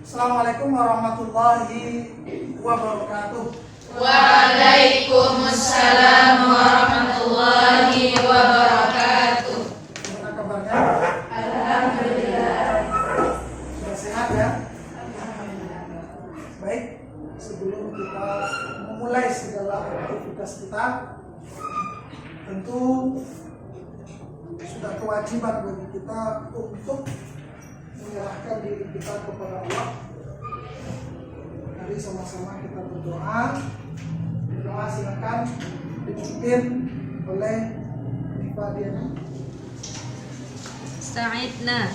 Assalamualaikum warahmatullahi wabarakatuh. Waalaikumsalam warahmatullahi wabarakatuh. Gimana kabarnya? Alhamdulillah. Sudah sehat ya? Baik, sebelum kita memulai segala aktivitas kita, tentu sudah kewajiban bagi kita untuk menyerahkan diri kita kepada Allah. Mari sama-sama kita berdoa. Berdoa silakan dipimpin oleh Ibu Diana. Sa'idna.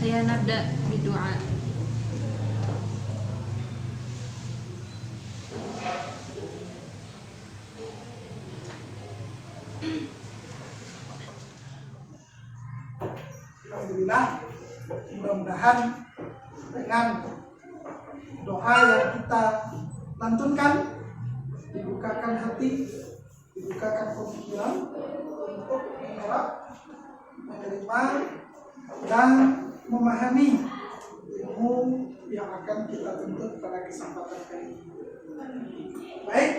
Hayya nabda bidu'a. Alhamdulillah, mudah-mudahan dengan doa yang kita lantunkan dibukakan hati, dibukakan pemikiran untuk menolak, menerima dan memahami ilmu yang akan kita tuntut pada kesempatan kali ini. Baik,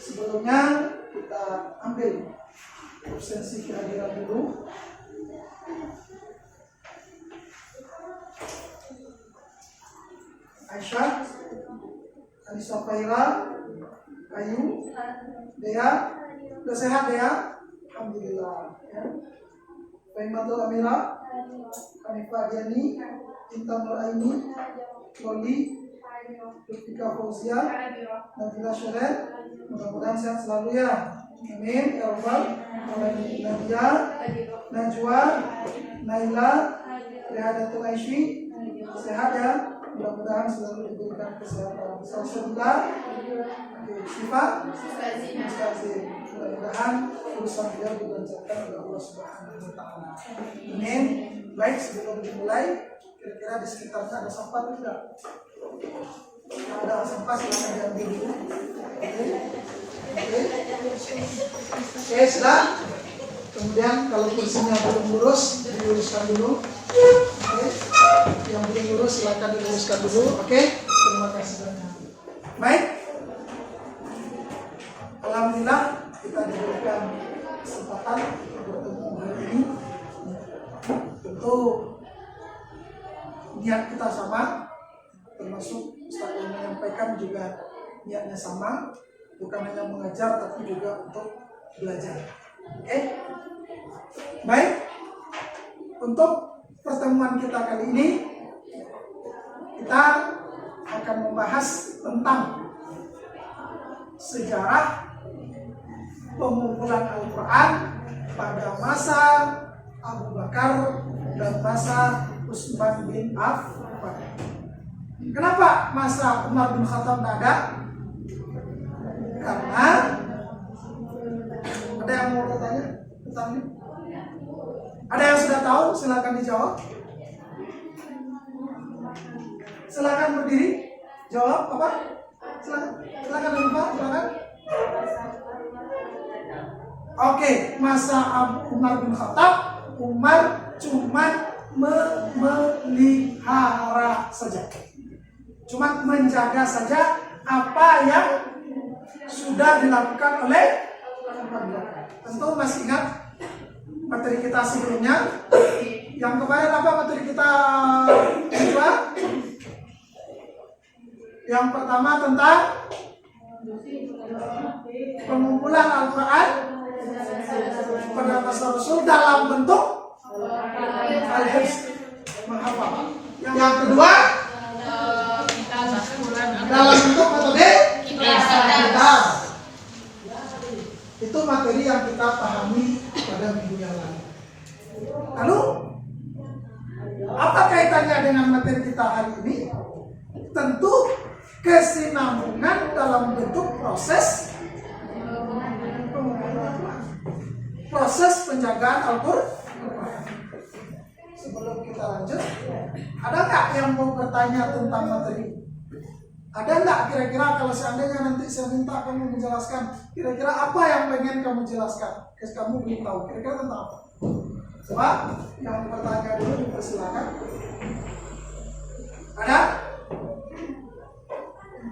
sebelumnya kita ambil absensi kehadiran dulu. Aisyah, Anissa Faira, Ayu, Dea, udah sehat Dea? Alhamdulillah ya. Faimatul Amira, Hanifah Diani, Intan Nuraini, Loli, Lufika Fauzia, Nabila Syarif, mudah-mudahan sehat selalu ya. Amin ya Rabbal Alamin. Nadia, Najwa, Naila, Rehadatul Aisyah, sehat ya. Mudah-mudahan selalu diberikan kesehatan. Alhamdulillah. Syifa, Mustazim. Mudah-mudahan urusan beliau dilancarkan oleh Allah Subhanahu Wa Taala. Amin. Baik, sebelum dimulai, kira-kira di sekitarnya ada sampah atau tidak? Ada sampah silakan diambil dulu. Oke, sudah. Kemudian kalau kursinya belum lurus, diluruskan dulu. Oke. Yang belum lurus silakan diluruskan dulu. Oke. Terima kasih banyak. Baik. Alhamdulillah kita diberikan kesempatan bertemu hari ini. Tentu niat kita sama, termasuk Ustaz yang menyampaikan juga niatnya sama, bukan hanya mengajar tapi juga untuk belajar. Oke. Baik. Untuk pertemuan kita kali ini kita akan membahas tentang sejarah pengumpulan Al-Quran pada masa Abu Bakar dan masa Utsman bin Affan. Kenapa masa Umar bin Khattab tidak ada? Karena ada yang mau bertanya tentang ini? Ada yang sudah tahu? Silakan dijawab. Silakan berdiri. Jawab apa? Silakan lupa. Silakan. Oke, masa Umar bin Khattab, Umar cuma memelihara saja, cuma menjaga saja apa yang sudah dilakukan oleh Umar. Tentu masih ingat materi kita sebelumnya. Yang kemarin apa materi kita kedua? Yang pertama tentang pengumpulan Al-Quran pada masa Rasul dalam bentuk al-hifz, menghafal. Yang kedua dalam bentuk metode kitab. Itu materi yang kita pahami pada minggu yang lalu. Lalu apa kaitannya dengan materi kita hari ini? Tentu kesinambungan dalam bentuk proses penjagaan Al-Quran. Sebelum kita lanjut, ada nggak yang mau bertanya tentang materi? Ada nggak kira-kira kalau seandainya nanti saya minta kamu menjelaskan, kira-kira apa yang pengen kamu jelaskan? Kamu belum tahu, kira-kira tentang apa? Coba yang bertanya dulu dipersilakan. Ada?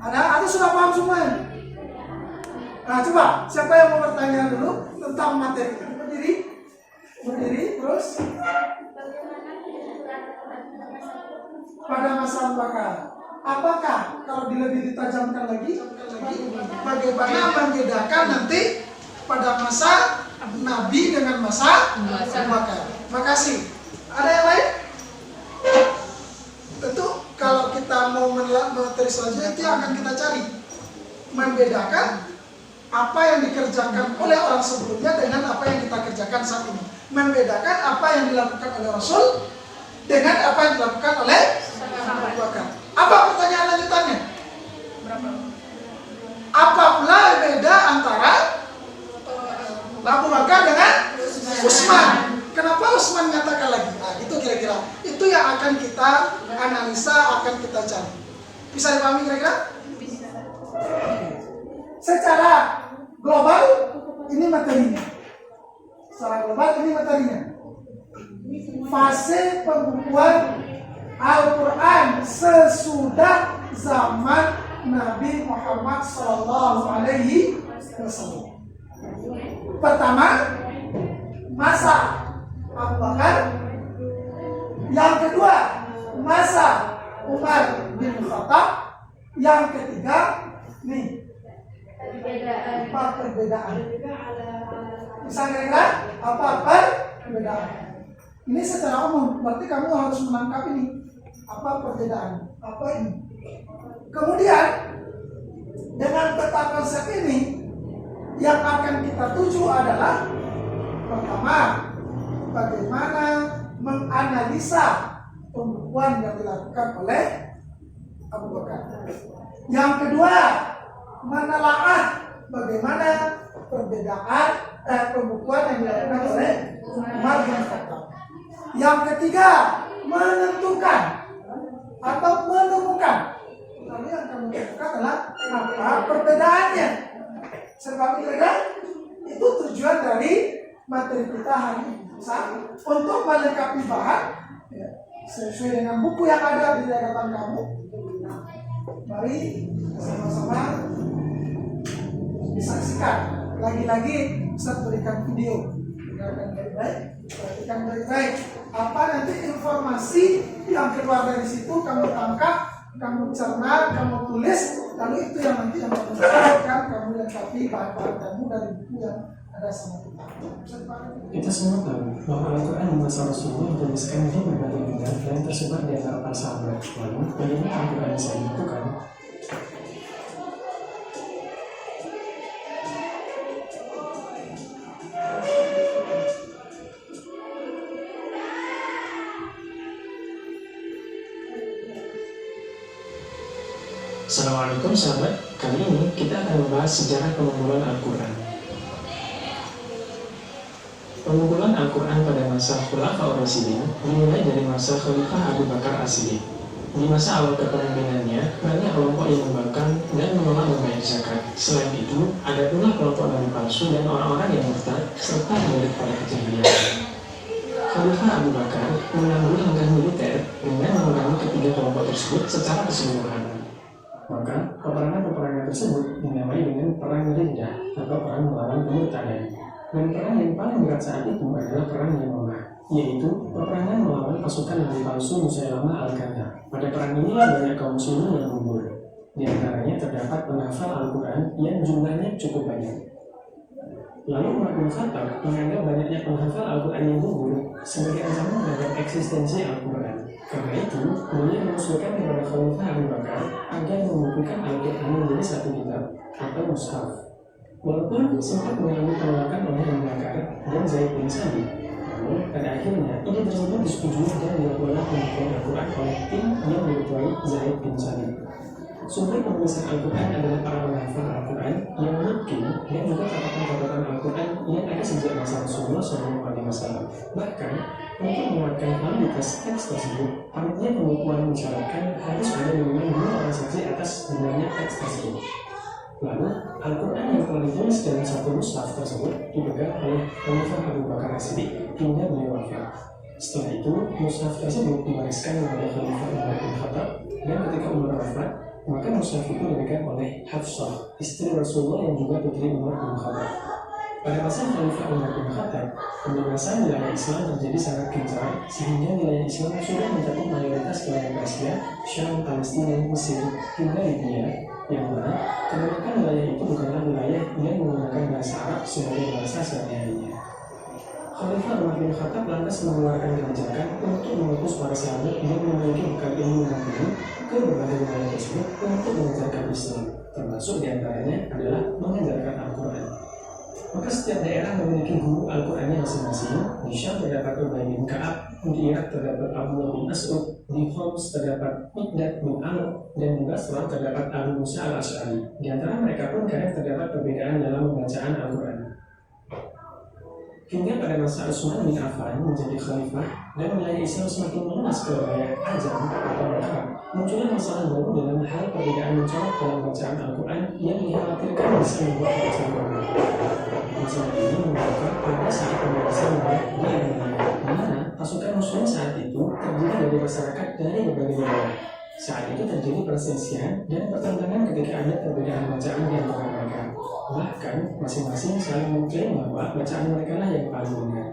Ada atau sudah paham semua? Nah, coba siapa yang mau bertanya dulu tentang materi? Berdiri, terus pada masa Abu Bakar. Apakah kalau lebih ditajamkan lagi, bagaimana membedakan nanti pada masa Nabi dengan masa Abu Bakar? Makasih. Ada yang lain? Tentu kalau kita mau materi selanjutnya itu yang akan kita cari, membedakan apa yang dikerjakan oleh orang sebelumnya dengan apa yang kita kerjakan saat ini, membedakan apa yang dilakukan oleh Rasul dengan apa yang dilakukan oleh Abu Bakar. Apa pertanyaan lanjutannya? Apa pula beda antara Abu Bakar dengan Utsman? Kenapa Utsman nyatakan lagi? Nah, itu kira-kira itu yang akan kita analisa, akan kita cari. Bisa dipahami kira-kira? Bisa. Secara global ini materinya. Secara global ini materinya. Fase pembukuan Al-Quran sesudah zaman Nabi Muhammad SAW. Pertama, masa Abu Bakar. Yang kedua, masa Umar bin Khattab. Yang ketiga, nih, apa perbedaan? Bisa kira-kira apa perbedaan? Ini secara umum, berarti kamu harus menangkap ini. Apa perbedaan? Apa ini? Kemudian, dengan peta konsep ini, yang akan kita tuju adalah pertama, bagaimana menganalisa pembukuan yang dilakukan oleh Abu Bakar. Yang kedua, menelaah bagaimana perbedaan pembukuan yang dilakukan oleh Umar bin Khattab. Yang ketiga, menentukan atau menemukan. Lalu yang kamu temukan adalah apa perbedaannya. Sebab itu tujuan dari materi kita hari ini. Untuk melengkapi bahan ya, sesuai dengan buku yang ada di hadapan kamu. Mari sama-sama disaksikan. Lagi-lagi Ustaz berikan video. Dengarkan baik-baik, perhatikan baik-baik. Apa nanti informasi yang keluar dari situ kamu tangkap, kamu cerna, kamu tulis, lalu itu yang nanti yang kamu sampaikan, kamu lengkapi bahan-bahan kamu dari buku yang ada sama kita. Kita semua tahu bahwa Al-Quran di masa Rasulullah dituliskan di berbagai bidang dan tersebar di antara para sahabat. Lalu, bagaimana Al-Quran bisa dibukukan? Assalamualaikum sahabat, kali ini kita akan membahas sejarah pengumpulan Al-Quran. Pengumpulan Al-Quran pada masa Khulafaur Rasyidin dimulai dari masa Khalifah Abu Bakar As-Siddiq. Di masa awal kepemimpinannya, banyak kelompok yang membangkang dan menolak membayar zakat. Selain itu, ada pula kelompok nabi palsu dan orang-orang yang murtad serta melirik pada kejahilian. Khalifah Abu Bakar mengambil langkah militer dengan memerangi ketiga kelompok tersebut secara keseluruhan. Maka peperangan-peperangan tersebut dinamai dengan perang Riddah atau perang melawan kemurtadan. Dan perang yang paling berat saat itu adalah perang Yamamah, yaitu peperangan melawan pasukan nabi palsu Musailamah al-Kadzdzab. Pada perang ini banyak kaum muslimin yang gugur. Di antaranya terdapat penghafal Al-Quran yang jumlahnya cukup banyak. Lalu Umar bin Khattab menganggap banyaknya penghafal Al-Quran yang gugur sebagai ancaman terhadap eksistensi Al-Quran. Karena itu, beliau mengusulkan kepada Khalifah Abu Bakar agar membukukan Al-Quran menjadi satu kitab atau mushaf. Walaupun sempat mengalami penolakan oleh Abu Bakar dan Zaid bin Sabit, namun pada akhirnya ide tersebut disetujui dan dilakukan pembukuan Al-Quran oleh tim yang diketuai Zaid bin Sabit. Sumber penulisan Al-Quran adalah para penghafal Al-Quran yang mungkin dan juga catatan-catatan Al-Quran yang ada sejak masa Rasulullah SAW. Bahkan, untuk menguatkan validitas teks tersebut, panitia pembukuan mensyaratkan harus ada minimal 2 orang saksi atas benarnya teks tersebut. Lalu, Al-Quran yang telah ditulis dalam satu mushaf tersebut dipegang oleh Khalifah Abu Bakar As-Siddiq hingga beliau wafat. Setelah itu, mushaf tersebut diwariskan kepada Khalifah Umar bin Khattab, dan ketika Umar wafat, Maka mushaf itu dipegang oleh Hafsah, istri Rasulullah yang juga putri Umar bin Khattab. Pada masa Khalifah Umar bin Khattab, pembebasan wilayah Islam terjadi sangat gencar sehingga wilayah Islam sudah mencakup mayoritas wilayah Persia, Syam, Palestina, Mesir, hingga Libya, yang mana kebanyakan wilayah itu bukanlah wilayah yang menggunakan bahasa Arab sebagai bahasa sehari-harinya. Khalifah Umar bin Khattab lantas mengeluarkan kebijakan untuk mengutus para sahabat yang memiliki bekal ilmu dan ilmu ke berbagai wilayah tersebut untuk mengajarkan Islam, termasuk diantaranya adalah mengajarkan Al-Quran. Maka setiap daerah memiliki guru Al-Qurannya masing-masing. Di Syam terdapat Ubay bin Ka'ab, di Irak terdapat Abdullah bin Mas'ud, di Homs terdapat Miqdad bin Amr, dan di Basrah terdapat Abu Musa al-Asy'ari. Di antara mereka pun kadang terdapat perbedaan dalam pembacaan Al-Quran. Hingga pada masa Utsman bin Affan menjadi khalifah dan wilayah Islam semakin meluas ke wilayah Ajam atau Mekah, muncullah masalah baru dalam hal perbedaan mencolok dalam bacaan Al-Quran yang dikhawatirkan bisa membuat bacaan orang. Masalah ini menyebabkan pada saat pembebasan wilayah di Armenia, di mana pasukan Muslim saat itu terdiri dari masyarakat dari berbagai wilayah. Saat itu terjadi perselisihan dan pertentangan ketika ada perbedaan bacaan di antara mereka. Bahkan masing-masing saling mengklaim bahwa bacaan mereka lah yang paling benar.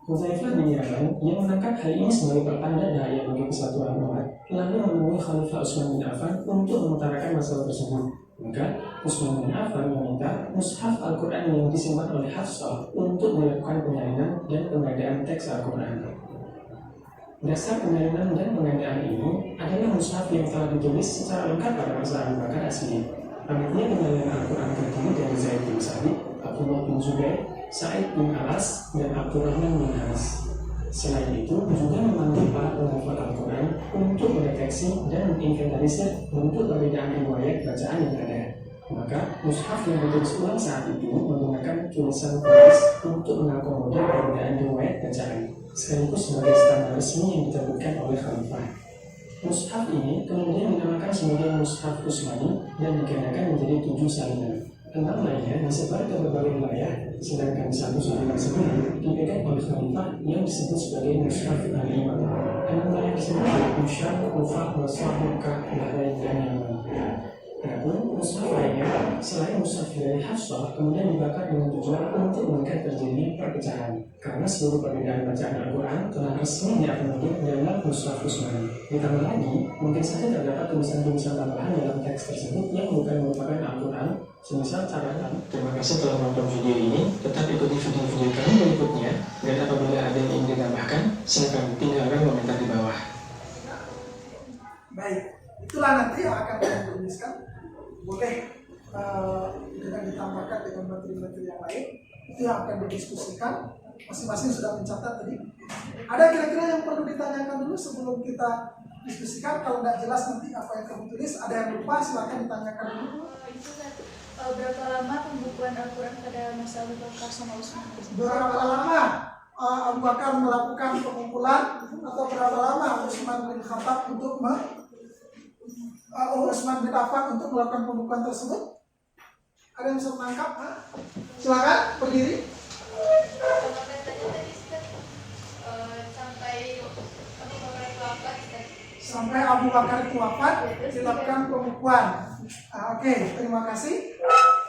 Hudzaifah bin Yaman yang menangkap hal ini sebagai pertanda daya bagi kesatuan umat, lalu menemui Khalifah Utsman bin Affan untuk mengutarakan masalah tersebut. Maka Utsman bin Affan meminta mushaf Al-Quran yang disimpan oleh Hafsah untuk dilakukan penyalinan dan pengadaan teks Al-Quran. Dasar penyalinan dan pengadaan ini adalah mushaf yang telah ditulis secara lengkap pada masa Abu Bakar As-Siddiq. Panitia penyalinan Al-Quran terdiri dari Zaid bin Sabit, Abdullah bin Zubair, Sa'id bin Alas, dan Abdurrahman bin Haris. Selain itu, juga memanggil para penghafal Al-Quran untuk mendeteksi dan menginventarisir bentuk perbedaan riwayat bacaan yang ada. Maka, mushaf yang ditulis ulang saat itu menggunakan tulisan tulis untuk mengakomodir perbedaan riwayat bacaan, sekaligus sebagai standar resmi yang diterbitkan oleh Khalifah. Mushaf ini kemudian dinamakan sebagai Mushaf Utsmani dan digandakan menjadi 7 salinan. 6 lainnya disebar ke berbagai wilayah, sedangkan 1 salinan sendiri dipegang oleh Khalifah yang disebut sebagai Mushaf al-Imam. 6 wilayah tersebut adalah Syam, Kufah, Basrah, Makkah, Bahrain, dan Yaman. Namun, mushaf lainnya selain mushaf dari Hafsah kemudian dibakar dengan tujuan untuk menekan terjadinya perpecahan, karena seluruh perbedaan bacaan Al-Quran telah resmi diakomodir dalam mushaf Utsmani. Ditambah lagi, mungkin saja terdapat tulisan-tulisan tambahan dalam teks tersebut yang bukan merupakan Al-Quran, semisal catatan. Terima kasih telah menonton video ini. Tetap ikuti video-video kami berikutnya, dan apabila ada yang ingin ditambahkan, silakan tinggalkan komentar di bawah. Baik, itulah nanti yang akan kami tuliskan. Boleh dengan ditambahkan dengan materi-materi yang lain, itu yang akan didiskusikan. Masing-masing sudah mencatat tadi. Ada kira-kira yang perlu ditanyakan dulu sebelum kita diskusikan? Kalau nggak jelas nanti apa yang kamu tulis, ada yang lupa silakan ditanyakan dulu. Berapa lama pembukuan Al-Quran pada masa Abu Bakar sama Utsman? Berapa lama Abu Bakar melakukan pengumpulan, atau berapa lama Utsman bin Khattab untuk Utsman bin Affan untuk melakukan pembukuan tersebut? Ada yang bisa menangkap? Silakan berdiri. Sampai Abu Bakar itu wafat dilakukan pembukuan. Oke, terima kasih.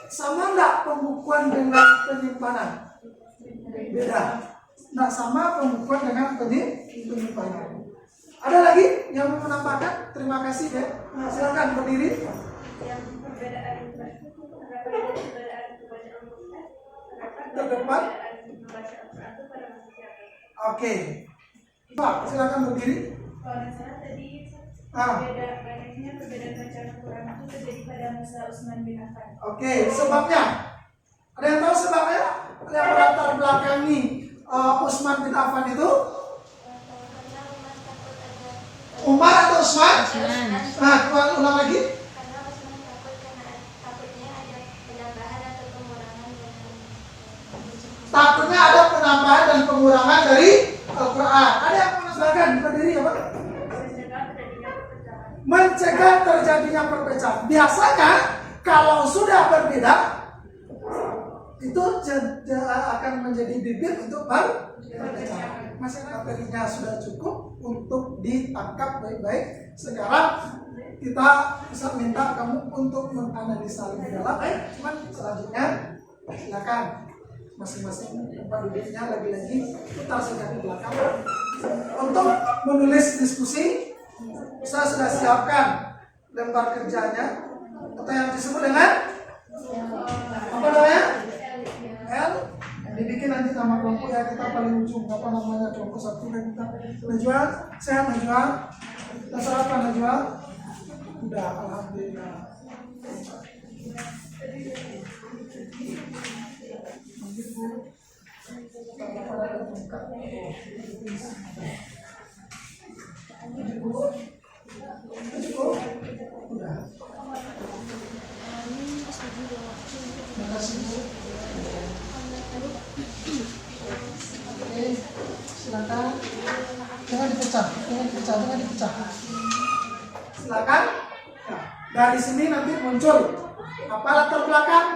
Sama enggak pembukuan dengan penyimpanan? Beda. Nah, sama pembukuan dengan penyimpanan. Ada lagi yang mau menambahkan? Terima kasih ya. Nah, silakan berdiri. Yang perbedaan Terdepan. Oke. Pak, silakan berdiri. Kalau nggak salah tadi banyaknya perbedaan bacaan Al-Quran itu terjadi pada masa Utsman bin Affan. Oke, sebabnya? Ada yang tahu sebabnya? Ada yang melatar belakangi Utsman bin Affan itu? Umar atau Utsman? Nah, ulang lagi. Karena Utsman takutnya ada penambahan atau pengurangan Takutnya ada penambahan dan pengurangan dari Al-Quran. Ada yang menambahkan berdiri ya Pak? Mencegah terjadinya perpecahan. Biasanya kalau sudah berbeda itu akan menjadi bibit untuk perpecahan. masyarakat materinya sudah cukup untuk ditangkap baik-baik. Sekarang kita bisa minta kamu untuk menganalisa lebih dalam. Cuman selanjutnya silakan masing-masing tempat duduknya lagi-lagi putar saja ke belakang. Untuk menulis diskusi, saya sudah siapkan lembar kerjanya atau yang disebut dengan apa namanya? L. Dibikin nanti nama kelompok ya, kita paling ujung apa namanya, kelompok 1 dan kita. Najwa, sehat Najwa? Kita sarapan Najwa? Udah, alhamdulillah. Cukup? Udah. Terima kasih Bu. Oke, silakan. Jangan dipecah. Silakan. Ya, dari sini nanti muncul apa latar belakang,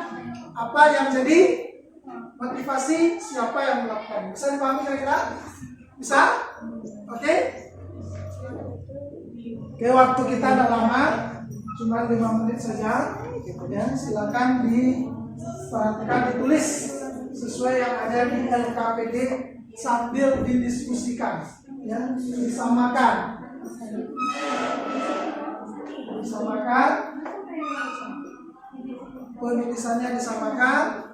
apa yang jadi motivasi, siapa yang melakukan. Bisa dipahami kira-kira? Bisa? Oke? Oke, waktu kita tidak lama, cuma 5 menit saja. Ya, silakan diperhatikan, ditulis sesuai yang ada di LKPD sambil didiskusikan, ya, disamakan, penulisannya disamakan.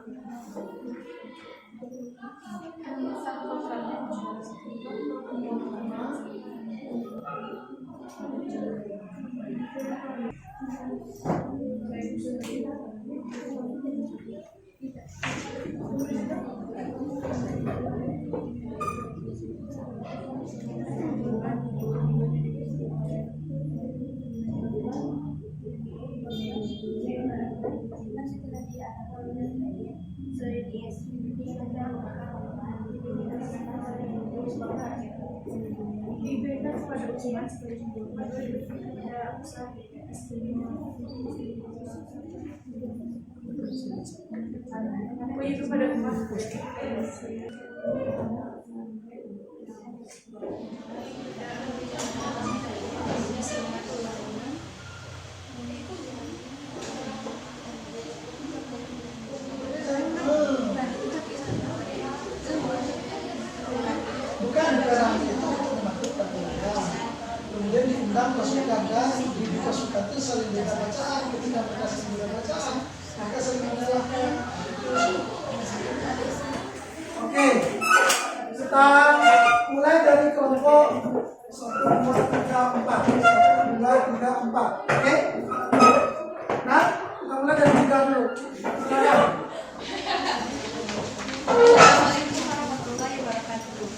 Diberikan kepada umat sebagai kepada usaha kepada umat. Kemudian diundang pasukan dan di pasukan itu saling beda bacaan. Ketika mereka saling beda bacaan, maka saling menyalahkan. Oke, kita mulai dari kelompok 1, 2, 3, 4. 1, 2, 3, 4. Oke? Nah, kita mulai dari 3 dulu. Silakan.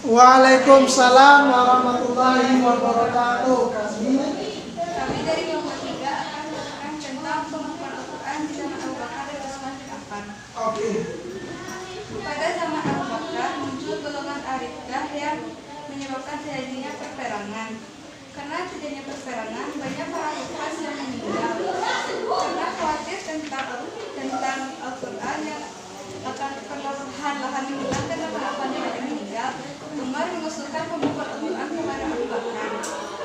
Waalaikumsalam warahmatullahi wabarakatuh. Kami dari kelompok 3 akan menerangkan tentang pengakuan Al-Quran di zaman Abu Bakar dan Utsman bin Affan. Oke. Pada zaman Abu Bakar muncul golongan Aridah yang menyebabkan terjadinya perperangan. Karena terjadinya perperangan, banyak para ikhlas yang meninggal. Karena khawatir tentang Al-Quran yang akan perlahan-lahan hilang karena para pandai meninggal, Umar mengusulkan pembukaan Al-Quran kepada Abu Bakar.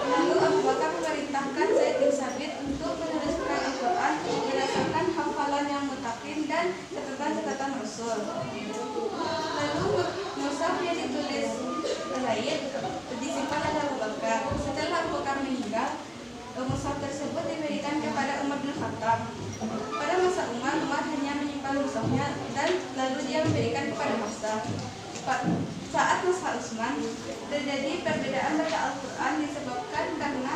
Lalu Abu Bakar memerintahkan Zaid bin Sabit untuk menuliskan Al-Quran berdasarkan hafalan yang mutakin dan catatan-catatan Rasul. Lalu mushaf yang ditulis Zaid disimpan oleh Abu Bakar. Setelah Abu Bakar meninggal, mushaf tersebut diberikan kepada Umar bin Khattab. Pada masa Umar hanya menyimpan mushafnya dan lalu dia memberikan kepada Hafsah. Saat masa Utsman terjadi perbedaan baca Al-Quran disebabkan karena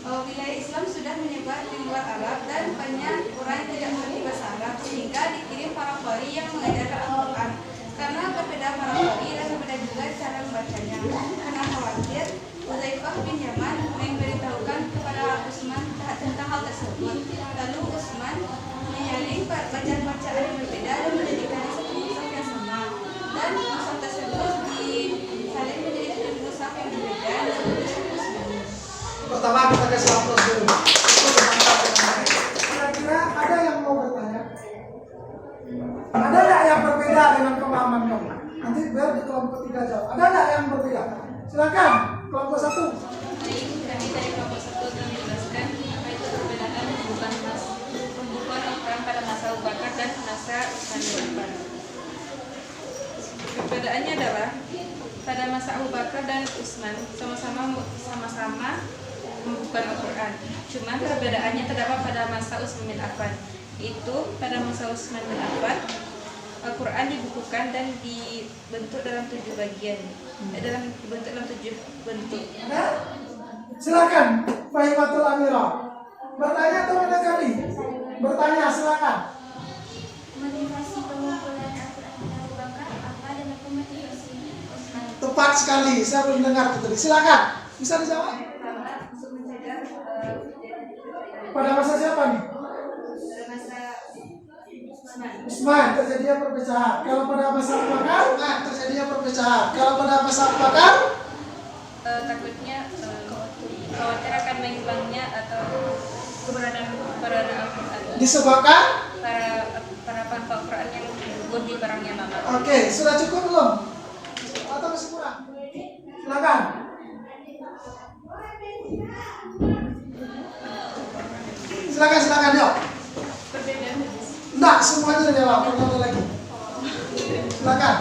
wilayah Islam sudah menyebar di luar Arab dan banyak orang yang tidak mengerti bahasa Arab, sehingga dikirim para qari yang mengajar Al-Quran. Karena berbeda para qari dan berbeda juga cara membacanya. Karena khawatir, Hudzaifah bin Yaman memberitahukan kepada Utsman tentang hal tersebut. Lalu Utsman menyaring bacaan-bacaan yang berbeda dan menjadikannya satu mushaf yang sama. Dan mushaf tersebut disalin menjadi satu mushaf yang berbeda. Pertama kita kasih aplaus dulu. Itu bermantap dengan baik. Kira-kira ada yang mau bertanya? Ada nggak yang berbeda dengan pemahaman kamu? Nanti biar di kelompok 3 jawab. Ada nggak yang berbeda? Silakan kelompok 1. Baik, kami dari kelompok 1 akan menjelaskan apa itu perbedaan pembukuan Al-Quran pada masa Abu Bakar dan masa Utsman bin Affan. Perbedaannya adalah pada masa Abu Bakar dan Utsman sama-sama membukukan Al-Quran. Cuma perbedaannya terdapat pada masa Utsman bin Affan. Itu pada masa Utsman bin Affan Al-Quran dibukukan dan dibentuk dalam 7 bagian. Dibentuk dalam 7 bentuk. Silakan, Fahimatul Amira. Bertanya atau mendekati? Bertanya, silakan. Motivasi pengumpulan Al-Quran pada Abu Bakar apa dan apa motivasi Utsman? Tepat sekali, saya belum dengar itu tadi. Silakan, bisa dijawab. Pertama, untuk mencegah Pada masa siapa nih? pada masa Utsman terjadinya perpecahan. Kalau pada masa Abu Bakar, terjadinya perpecahan. Kalau pada masa Abu Bakar, Takutnya khawatir akan menghilangnya atau keberadaan Al-Quran. disebabkan. Para paham Al-Quran yang gugur di barangnya mama. Oke, sudah cukup belum? Atau masih kurang? Silakan. Silakan, yuk. Perbedaan Enggak, semuanya jawab. Pertama lagi. Silakan.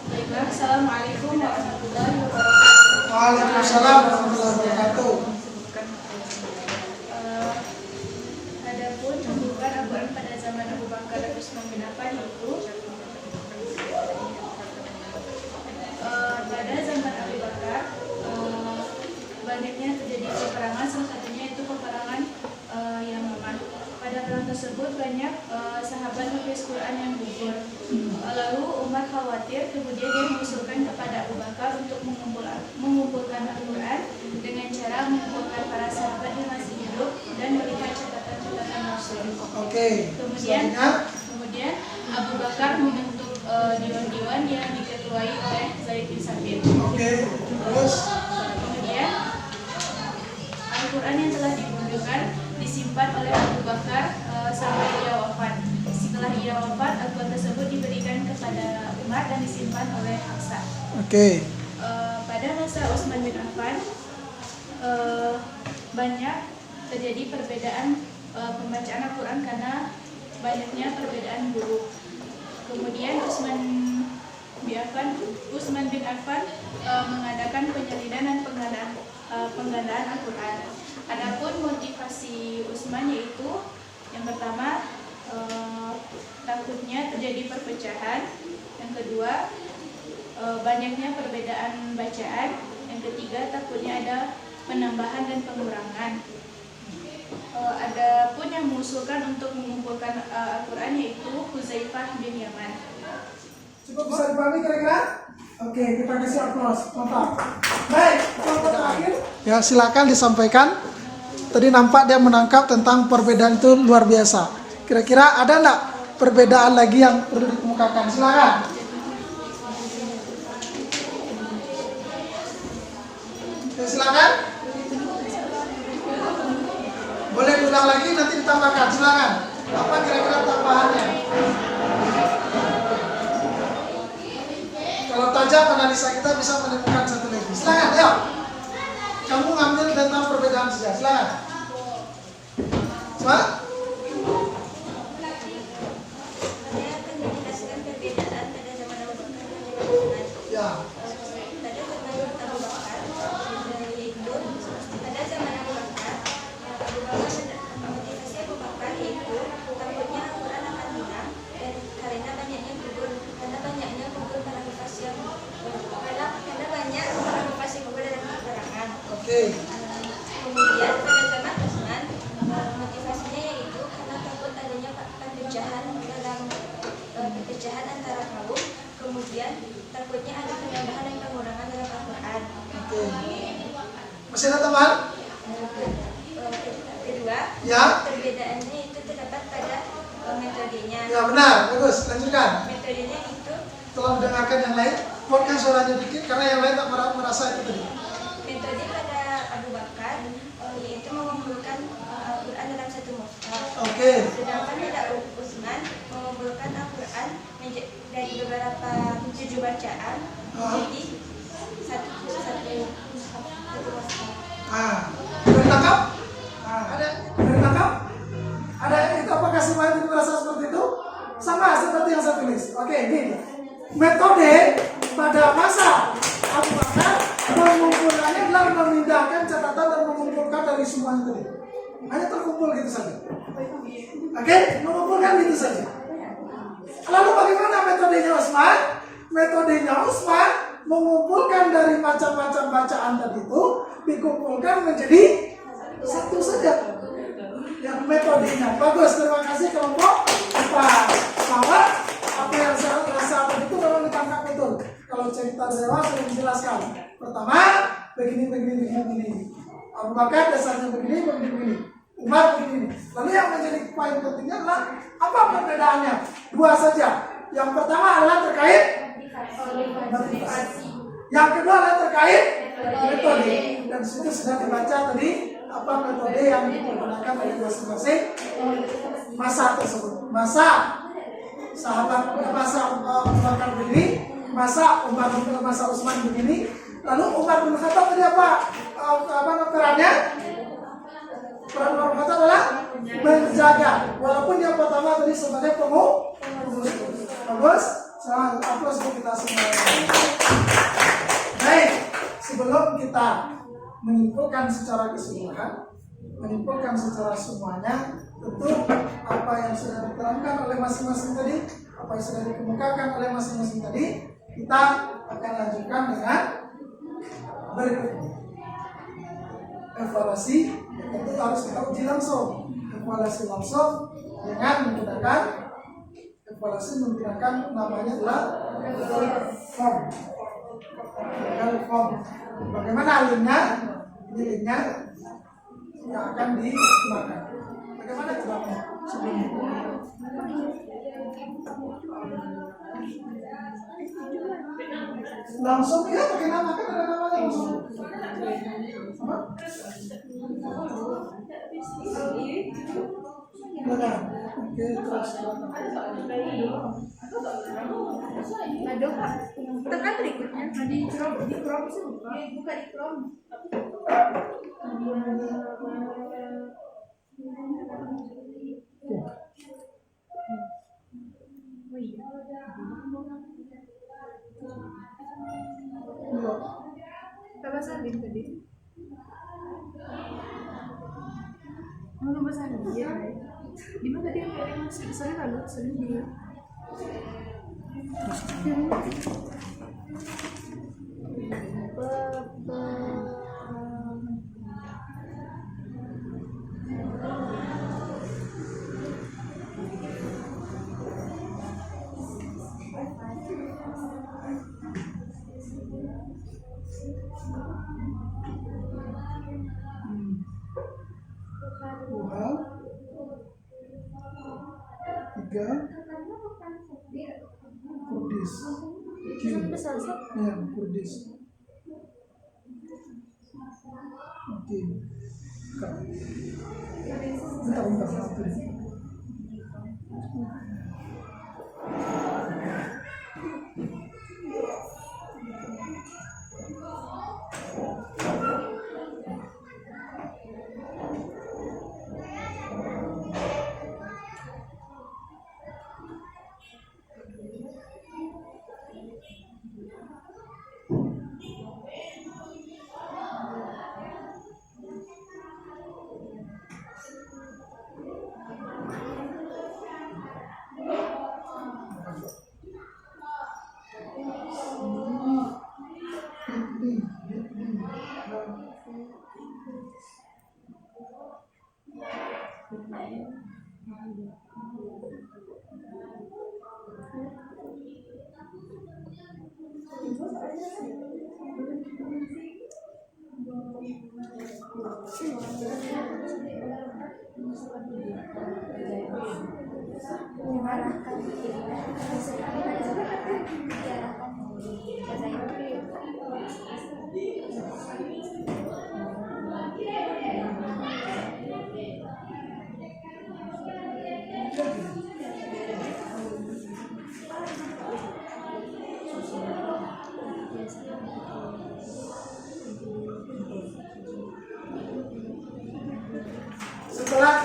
Baiklah, Assalamualaikum warahmatullahi wabarakatuh. Waalaikumsalam warahmatullahi wabarakatuh. Adapun pembukaan Al-Quran pada zaman Abu Bakar dan Utsman bin Affan itu pada zaman Abu Bakar banyaknya terjadi peperangan, salah satunya itu peperangan Yamamah. Pada perang tersebut banyak sahabat hafiz Quran yang gugur. Lalu Umar khawatir, kemudian dia mengusulkan kepada Abu Bakar untuk mengumpulkan Al-Quran dengan cara mengumpulkan para sahabat yang masih hidup dan melihat catatan-catatan Rasul. Oke. Kemudian Abu Bakar membentuk dewan-dewan yang diketuai oleh Zaid bin Sabit. Oke. Terus. Kemudian Al-Quran yang telah dibukukan disimpan oleh Abu Bakar sampai ia wafat. Setelah ia wafat, Al-Quran tersebut diberikan kepada Umar dan disimpan oleh Hafsah. Oke. Pada masa Utsman bin Affan banyak terjadi perbedaan pembacaan Al-Quran karena banyaknya perbedaan guru. Kemudian Utsman bin Affan mengadakan penyalinan dan penggandaan Al-Quran. Adapun motivasi Utsman yaitu yang pertama takutnya terjadi perpecahan, yang kedua banyaknya perbedaan bacaan, yang ketiga takutnya ada penambahan dan pengurangan. Adapun yang mengusulkan untuk mengumpulkan Al-Quran yaitu Huzaifah bin Yaman. Cukup bisa dipahami kira-kira? Oke, kita kasih aplaus. Mantap. Baik, kelompok terakhir. Ya, silakan disampaikan. Tadi nampak dia menangkap tentang perbedaan itu luar biasa. Kira-kira ada enggak perbedaan lagi yang perlu dikemukakan? Silakan. Ya, silakan. Boleh diulang lagi, nanti ditambahkan. Silakan. Apa kira-kira tambahannya? Kalau tajam analisa kita bisa menemukan satu lagi. Silakan, ayo. Kamu ngambil tentang perbedaan saja. Silakan. Silakan. Saya akan menjelaskan perbedaan pada zaman Abu Bakar dan Utsman. Ya. Pada zaman Abu Bakar, yaitu pada zaman Abu Bakar, motivasi Abu Bakar yaitu takutnya Al-Quran akan hilang dan karena banyaknya gugur para hafaz yang karena banyak para hafaz yang gugur dalam peperangan. Oke. Kemudian pada zaman Utsman, motivasinya yaitu karena takut adanya perpecahan antara kaum. Kemudian takutnya ada penambahan dan pengurangan dalam Al-Quran. Oke. Masih ada tambahan? Kedua, Ya. perbedaannya itu terdapat pada metodenya. Ya benar, bagus. Lanjutkan. Metodenya itu Setelah mendengarkan yang lain, buatkan suaranya dikit karena yang lain tak merasa itu tadi. metode pada Abu Bakar yaitu mengumpulkan Al-Quran dalam satu mushaf. Oke. Sedangkan pada Utsman mengumpulkan Al-Quran beberapa judul bacaan jadi satu Tertangkap? Tertangkap? Ada itu apakah semuanya merasa seperti itu? Sama seperti yang saya tulis. Oke, ini metode pada masa Abu Bakar mengumpulkannya adalah memindahkan catatan dan mengumpulkan dari semuanya tadi. Hanya terkumpul gitu saja. Oke, mengumpulkan gitu saja. Lalu bagaimana metodenya Utsman? Metodenya Utsman mengumpulkan dari macam-macam bacaan tadi itu dikumpulkan menjadi satu saja. Yang metodenya bagus, terima kasih kelompok 4. Bahwa apa yang saya rasa tadi itu memang ditangkap betul. Kalau cerita Dewa sudah dijelaskan. Pertama, begini. Abu Bakar dasarnya begini. Umar begini. Lalu yang menjadi poin pentingnya adalah apa perbedaannya? 2 saja. Yang pertama adalah terkait motivasi. Yang kedua adalah terkait metode. Dan situ sudah dibaca tadi apa metode yang digunakan oleh masing-masing masa tersebut. Masa sahabat, masa Abu Bakar begini, masa Utsman begini. Lalu Umar bin Khattab tadi apa perannya? Peran Umar bin Khattab adalah menjaga. Walaupun yang pertama tadi sebagai pengurus. Bagus. Selamat aplaus untuk kita semua. Baik, sebelum kita menyimpulkan secara keseluruhan, menyimpulkan secara semuanya, tentu apa yang sudah diterangkan oleh masing-masing tadi, apa yang sudah dikemukakan oleh masing-masing tadi, kita akan lanjutkan dengan berikut ini. Evaluasi tentu harus kita uji langsung. Evaluasi langsung dengan menggunakan namanya adalah form. Bagaimana linknya? Linknya yang akan digunakan. Bagaimana caranya? Langsung ya pakai nama, kan ada namanya langsung. Apa? Benar. Oke, terus. Aduh, tekan berikutnya di Chrome sih buka di Chrome. Coba salin tadi. Mau salin dia. Di mana dia kayak salin lalu salin dia. Kurdis. Oke. Bentar.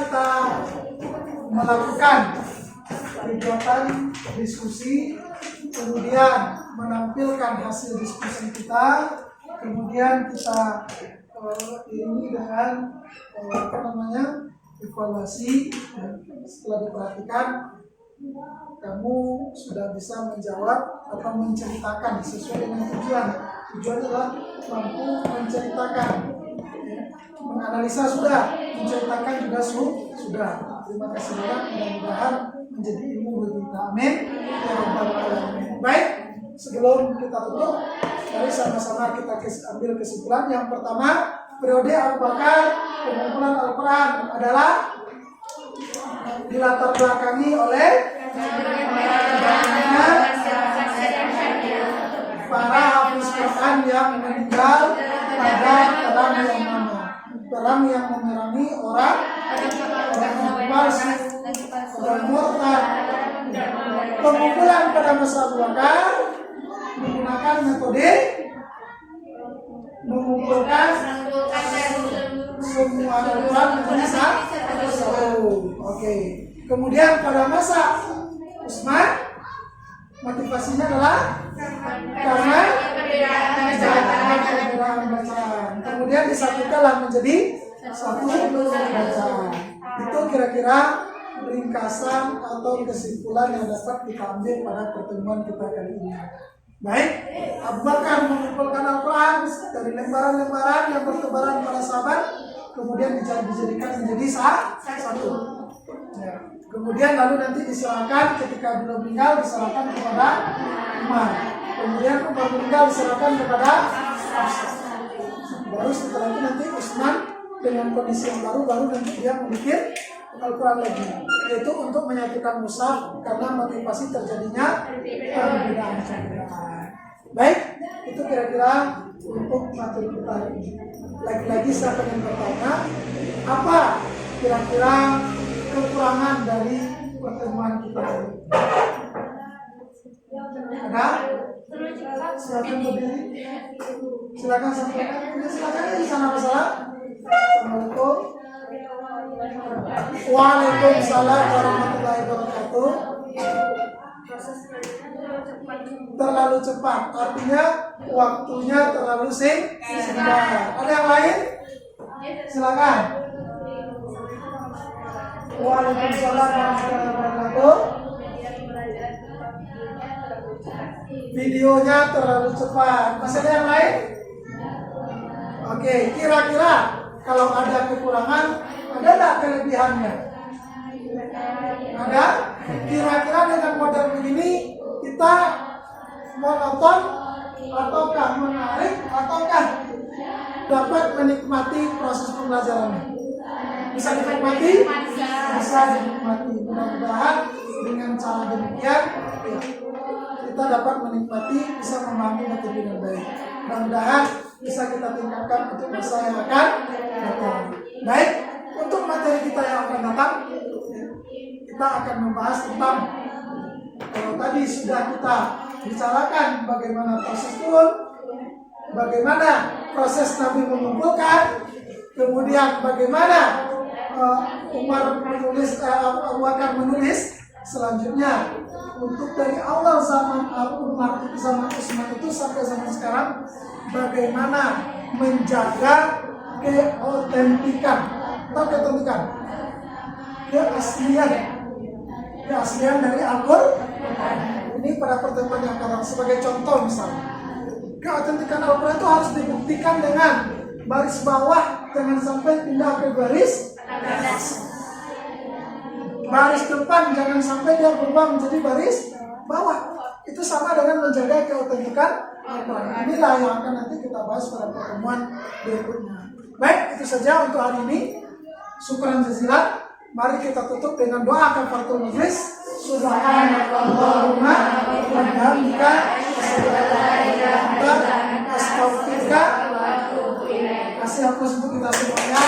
kita melakukan kegiatan diskusi, kemudian menampilkan hasil diskusi kita, kemudian kita ini dengan evaluasi. Setelah diperhatikan, kamu sudah bisa menjawab atau menceritakan sesuai dengan tujuan. Tujuan adalah mampu menceritakan, menganalisa sudah, menceritakan juga sudah. Terima kasih banyak, mudah-mudahan menjadi ilmu bagi kita. Amin. Ya Rabbal Alamin. Baik, sebelum kita tutup, mari sama-sama kita ambil kesimpulan. Yang pertama, periode Abu Bakar pengumpulan Al-Quran adalah dilatar belakangi oleh para hafiz Quran yang meninggal pada perang yang mana? Perang yang memerangi orang palsu, orang murtad. Pengumpulan pada masa Abu Bakar menggunakan metode mengumpulkan semua Al-Quran menjadi satu. Oke. Kemudian pada masa Utsman motivasinya adalah karena perbedaan bacaan. Kemudian disatukanlah menjadi satu bacaan. Itu kira-kira ringkasan atau kesimpulan yang dapat kita ambil pada pertemuan kita kali ini. Baik, Abu Bakar mengumpulkan Al-Quran dari lembaran-lembaran yang bertebaran para sahabat, kemudian dijadikan menjadi satu. Ya. Kemudian lalu nanti diserahkan ketika beliau meninggal, diserahkan kepada Umar. Kemudian Umar meninggal, diserahkan kepada Hafsah. Baru setelah itu nanti Utsman dengan kondisi yang baru nanti dia membuat Al-Quran lagi, yaitu untuk menyatukan mushaf karena motivasi terjadinya perbedaan. Baik, itu kira-kira untuk materi kita hari ini. Lagi-lagi saya ingin bertanya, apa kira-kira kekurangan dari pertemuan kita ini? Ada? Silakan berdiri. Silakan sampaikan. Silakan di sana masalah. Assalamualaikum. Waalaikumsalam warahmatullahi wabarakatuh. Terlalu cepat, artinya waktunya terlalu singkat. Ada yang lain? Silakan. Waalaikumsalam warahmatullahi wabarakatuh. Videonya terlalu cepat. Masih ada yang lain? Oke, kira-kira kalau ada kekurangan, ada nggak kelebihannya? Ada? Kira-kira dengan model begini kita monoton ataukah menarik ataukah dapat menikmati proses pembelajarannya? Bisa dinikmati? Bisa dinikmati. Mudah-mudahan dengan cara demikian kita dapat menikmati, bisa memahami materi dengan baik. Mudah-mudahan bisa kita tingkatkan untuk masa yang akan datang. Baik, untuk materi kita yang akan datang, kita akan membahas tentang, kalau tadi sudah kita bicarakan bagaimana proses turun, bagaimana proses Nabi mengumpulkan, kemudian bagaimana Umar menulis, Abu Bakar menulis, selanjutnya untuk dari awal zaman Umar, zaman Utsman itu sampai zaman sekarang, bagaimana menjaga keautentikan atau keaslian dari Al-Quran. Ini pada pertemuan yang akan sebagai contoh misalnya, keautentikan Al-Quran itu harus dibuktikan dengan baris bawah, jangan sampai pindah ke baris atas. Baris depan jangan sampai dia berubah menjadi baris bawah. Itu sama dengan menjaga keautentikan Al-Quran. Inilah yang akan nanti kita bahas pada pertemuan berikutnya. Baik, itu saja untuk hari ini. Syukran jazilan. Mari kita tutup dengan doa kafaratul majlis. Subhanakallahumma wa bihamdika asyhadu an la ilaha illa anta astaghfiruka wa atubu ilaik. Kasih hapus untuk kita semuanya.